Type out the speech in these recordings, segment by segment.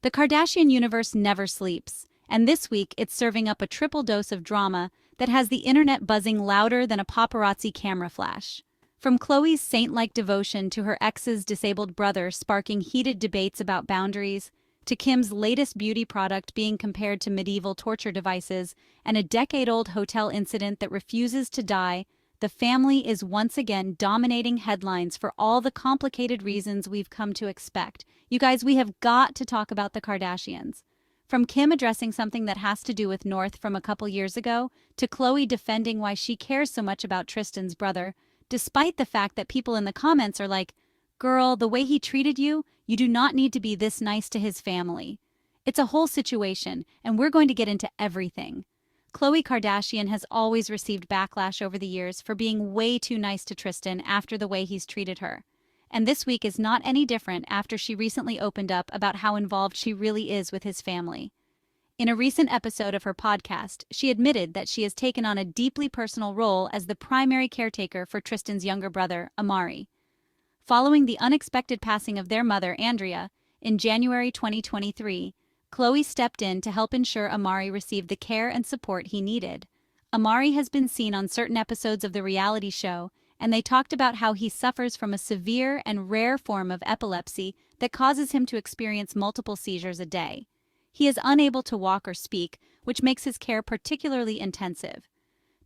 The Kardashian universe never sleeps, and this week it's serving up a triple dose of drama that has the internet buzzing louder than a paparazzi camera flash. From Khloé's saint-like devotion to her ex's disabled brother sparking heated debates about boundaries, to Kim's latest beauty product being compared to medieval torture devices and a decade-old hotel incident that refuses to die, the family is once again dominating headlines for all the complicated reasons we've come to expect. You guys, we have got to talk about the Kardashians. From Kim addressing something that has to do with North from a couple years ago, to Khloé defending why she cares so much about Tristan's brother, despite the fact that people in the comments are like, "Girl, the way he treated you, you do not need to be this nice to his family." It's a whole situation, and we're going to get into everything. Khloé Kardashian has always received backlash over the years for being way too nice to Tristan after the way he's treated her. And this week is not any different after she recently opened up about how involved she really is with his family. In a recent episode of her podcast, she admitted that she has taken on a deeply personal role as the primary caretaker for Tristan's younger brother, Amari. Following the unexpected passing of their mother, Andrea, in January 2023, Khloé stepped in to help ensure Amari received the care and support he needed. Amari has been seen on certain episodes of the reality show, and they talked about how he suffers from a severe and rare form of epilepsy that causes him to experience multiple seizures a day. He is unable to walk or speak, which makes his care particularly intensive.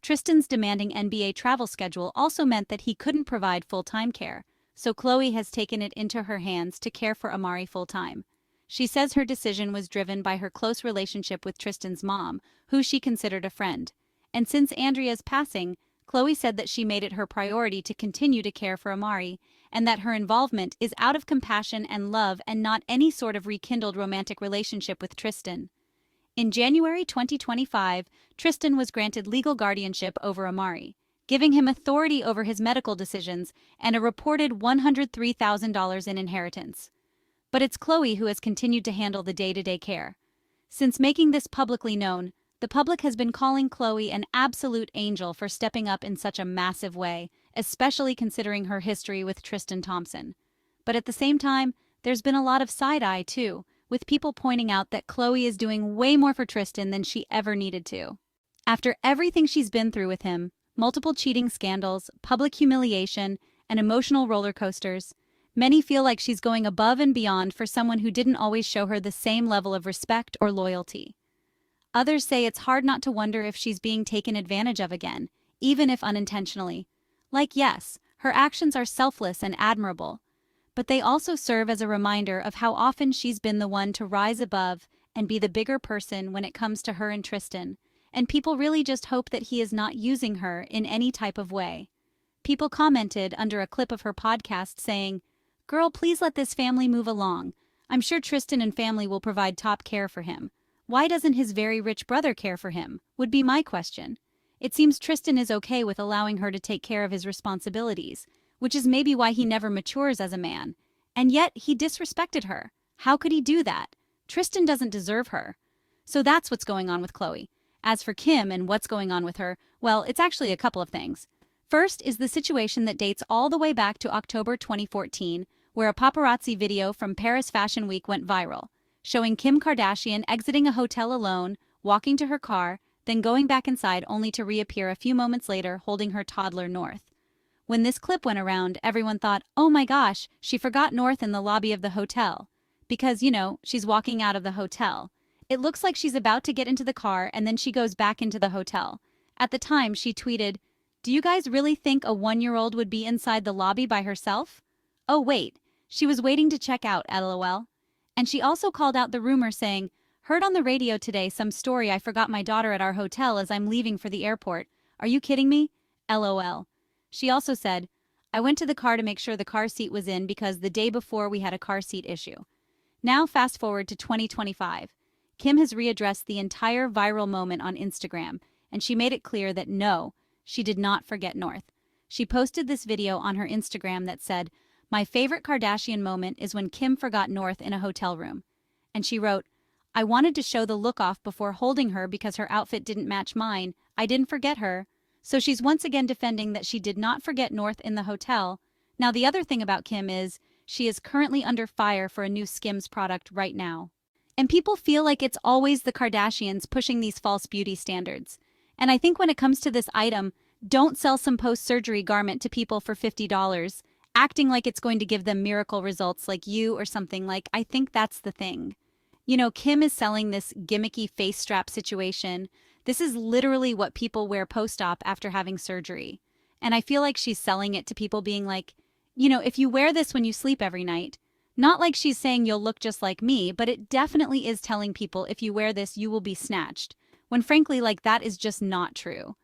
Tristan's demanding NBA travel schedule also meant that he couldn't provide full-time care, so Khloé has taken it into her hands to care for Amari full-time. She says her decision was driven by her close relationship with Tristan's mom, who she considered a friend. And since Andrea's passing, Khloé said that she made it her priority to continue to care for Amari, and that her involvement is out of compassion and love and not any sort of rekindled romantic relationship with Tristan. In January 2025, Tristan was granted legal guardianship over Amari, giving him authority over his medical decisions and a reported $103,000 in inheritance. But it's Khloé who has continued to handle the day-to-day care. Since making this publicly known, the public has been calling Khloé an absolute angel for stepping up in such a massive way, especially considering her history with Tristan Thompson. But at the same time, there's been a lot of side-eye too, with people pointing out that Khloé is doing way more for Tristan than she ever needed to. After everything she's been through with him, multiple cheating scandals, public humiliation, and emotional roller coasters, many feel like she's going above and beyond for someone who didn't always show her the same level of respect or loyalty. Others say it's hard not to wonder if she's being taken advantage of again, even if unintentionally. Like, yes, her actions are selfless and admirable, but they also serve as a reminder of how often she's been the one to rise above and be the bigger person when it comes to her and Tristan, and people really just hope that he is not using her in any type of way. People commented under a clip of her podcast saying, "Girl, please let this family move along. I'm sure Tristan and family will provide top care for him. Why doesn't his very rich brother care for him?" would be my question. It seems Tristan is okay with allowing her to take care of his responsibilities, which is maybe why he never matures as a man. And yet, he disrespected her. How could he do that? Tristan doesn't deserve her. So that's what's going on with Khloé. As for Kim and what's going on with her, well, it's actually a couple of things. First is the situation that dates all the way back to October 2014, where a paparazzi video from Paris Fashion Week went viral, showing Kim Kardashian exiting a hotel alone, walking to her car, then going back inside only to reappear a few moments later holding her toddler North. When this clip went around, everyone thought, "Oh my gosh, she forgot North in the lobby of the hotel." Because, she's walking out of the hotel. It looks like she's about to get into the car and then she goes back into the hotel. At the time, she tweeted, "Do you guys really think a 1-year-old would be inside the lobby by herself? Oh wait, she was waiting to check out, lol." And she also called out the rumor saying, "Heard on the radio today some story I forgot my daughter at our hotel as I'm leaving for the airport. Are you kidding me? LOL." She also said, "I went to the car to make sure the car seat was in because the day before we had a car seat issue." Now fast forward to 2025. Kim has readdressed the entire viral moment on Instagram, and she made it clear that no, she did not forget North. She posted this video on her Instagram that said, "My favorite Kardashian moment is when Kim forgot North in a hotel room." And she wrote, "I wanted to show the look off before holding her because her outfit didn't match mine. I didn't forget her." So she's once again defending that she did not forget North in the hotel. Now the other thing about Kim is, she is currently under fire for a new Skims product right now. And people feel like it's always the Kardashians pushing these false beauty standards. And I think when it comes to this item, don't sell some post-surgery garment to people for $50, acting like it's going to give them miracle results like you or something. Like, I think that's the thing. You know, Kim is selling this gimmicky face strap situation. This is literally what people wear post-op after having surgery. And I feel like she's selling it to people being like, you know, if you wear this when you sleep every night, not like she's saying you'll look just like me, but it definitely is telling people if you wear this, you will be snatched. When frankly, like that is just not true.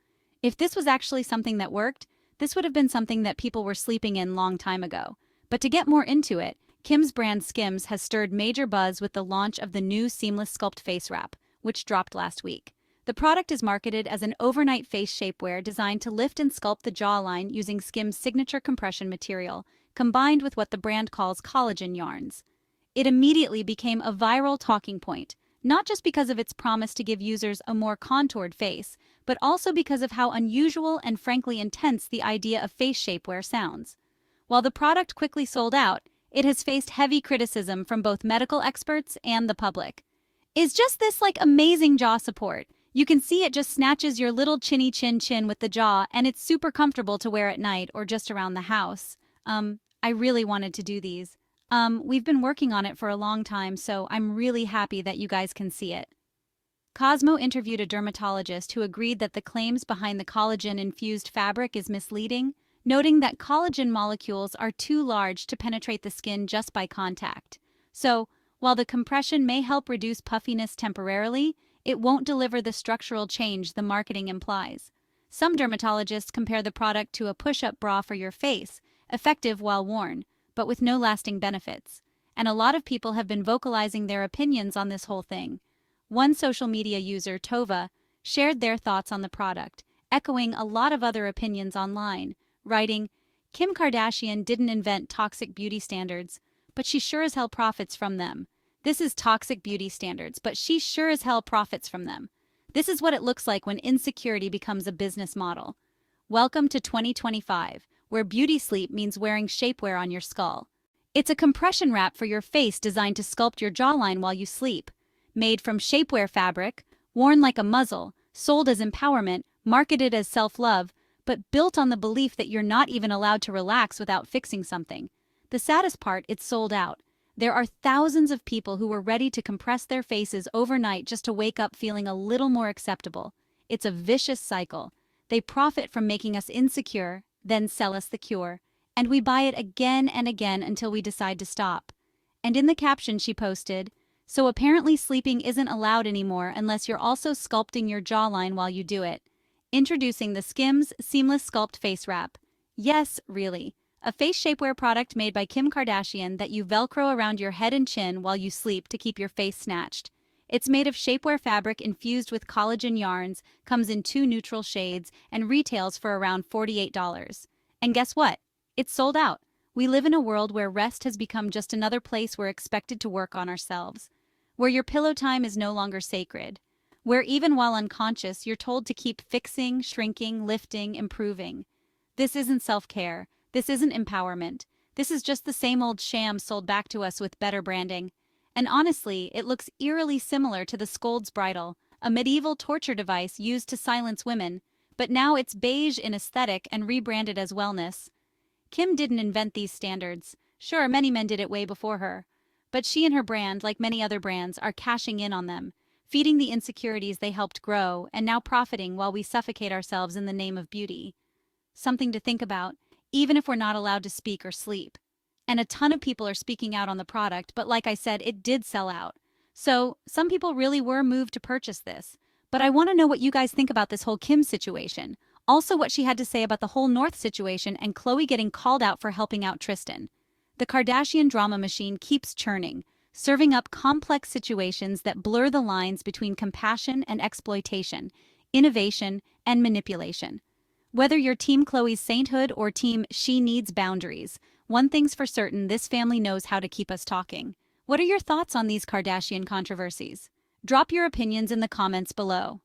If this was actually something that worked, this would have been something that people were sleeping in long time ago. But to get more into it, Kim's brand Skims has stirred major buzz with the launch of the new Seamless Sculpt Face Wrap, which dropped last week. The product is marketed as an overnight face shapewear designed to lift and sculpt the jawline using Skims' signature compression material, combined with what the brand calls collagen yarns. It immediately became a viral talking point, not just because of its promise to give users a more contoured face, but also because of how unusual and frankly intense the idea of face shapewear sounds. While the product quickly sold out, it has faced heavy criticism from both medical experts and the public. Is just this like amazing jaw support? You can see it just snatches your little chinny chin with the jaw, and it's super comfortable to wear at night or just around the house. I really wanted to do these. We've been working on it for a long time, so I'm really happy that you guys can see it. Cosmo interviewed a dermatologist who agreed that the claims behind the collagen-infused fabric is misleading, noting that collagen molecules are too large to penetrate the skin just by contact. So, while the compression may help reduce puffiness temporarily, it won't deliver the structural change the marketing implies. Some dermatologists compare the product to a push-up bra for your face, effective while worn, but with no lasting benefits. And a lot of people have been vocalizing their opinions on this whole thing. One social media user, Tova, shared their thoughts on the product, echoing a lot of other opinions online, writing, "Kim Kardashian didn't invent toxic beauty standards, but she sure as hell profits from them. This is toxic beauty standards, but she sure as hell profits from them. This is what it looks like when insecurity becomes a business model. Welcome to 2025, where beauty sleep means wearing shapewear on your skull. It's a compression wrap for your face designed to sculpt your jawline while you sleep. Made from shapewear fabric, worn like a muzzle, sold as empowerment, marketed as self-love, but built on the belief that you're not even allowed to relax without fixing something. The saddest part, it's sold out. There are thousands of people who were ready to compress their faces overnight just to wake up feeling a little more acceptable. It's a vicious cycle. They profit from making us insecure, then sell us the cure, and we buy it again and again until we decide to stop." And in the caption she posted, "So apparently sleeping isn't allowed anymore unless you're also sculpting your jawline while you do it. Introducing the Skims Seamless Sculpt Face Wrap. Yes, really. A face shapewear product made by Kim Kardashian that you Velcro around your head and chin while you sleep to keep your face snatched. It's made of shapewear fabric infused with collagen yarns, comes in 2 neutral shades, and retails for around $48. And guess what? It's sold out. We live in a world where rest has become just another place we're expected to work on ourselves. Where your pillow time is no longer sacred. Where even while unconscious, you're told to keep fixing, shrinking, lifting, improving. This isn't self-care. This isn't empowerment. This is just the same old sham sold back to us with better branding. And honestly, it looks eerily similar to the Scold's Bridle, a medieval torture device used to silence women, but now it's beige in aesthetic and rebranded as wellness. Kim didn't invent these standards. Sure, many men did it way before her. But she and her brand, like many other brands, are cashing in on them, feeding the insecurities they helped grow, and now profiting while we suffocate ourselves in the name of beauty. Something to think about, even if we're not allowed to speak or sleep. And a ton of people are speaking out on the product, but like I said, it did sell out. So some people really were moved to purchase this. But I want to know what you guys think about this whole Kim situation. Also what she had to say about the whole North situation and Khloé getting called out for helping out Tristan. The Kardashian drama machine keeps churning, serving up complex situations that blur the lines between compassion and exploitation, innovation and manipulation. Whether you're Team Khloé's sainthood or Team She Needs Boundaries, one thing's for certain, this family knows how to keep us talking. What are your thoughts on these Kardashian controversies? Drop your opinions in the comments below.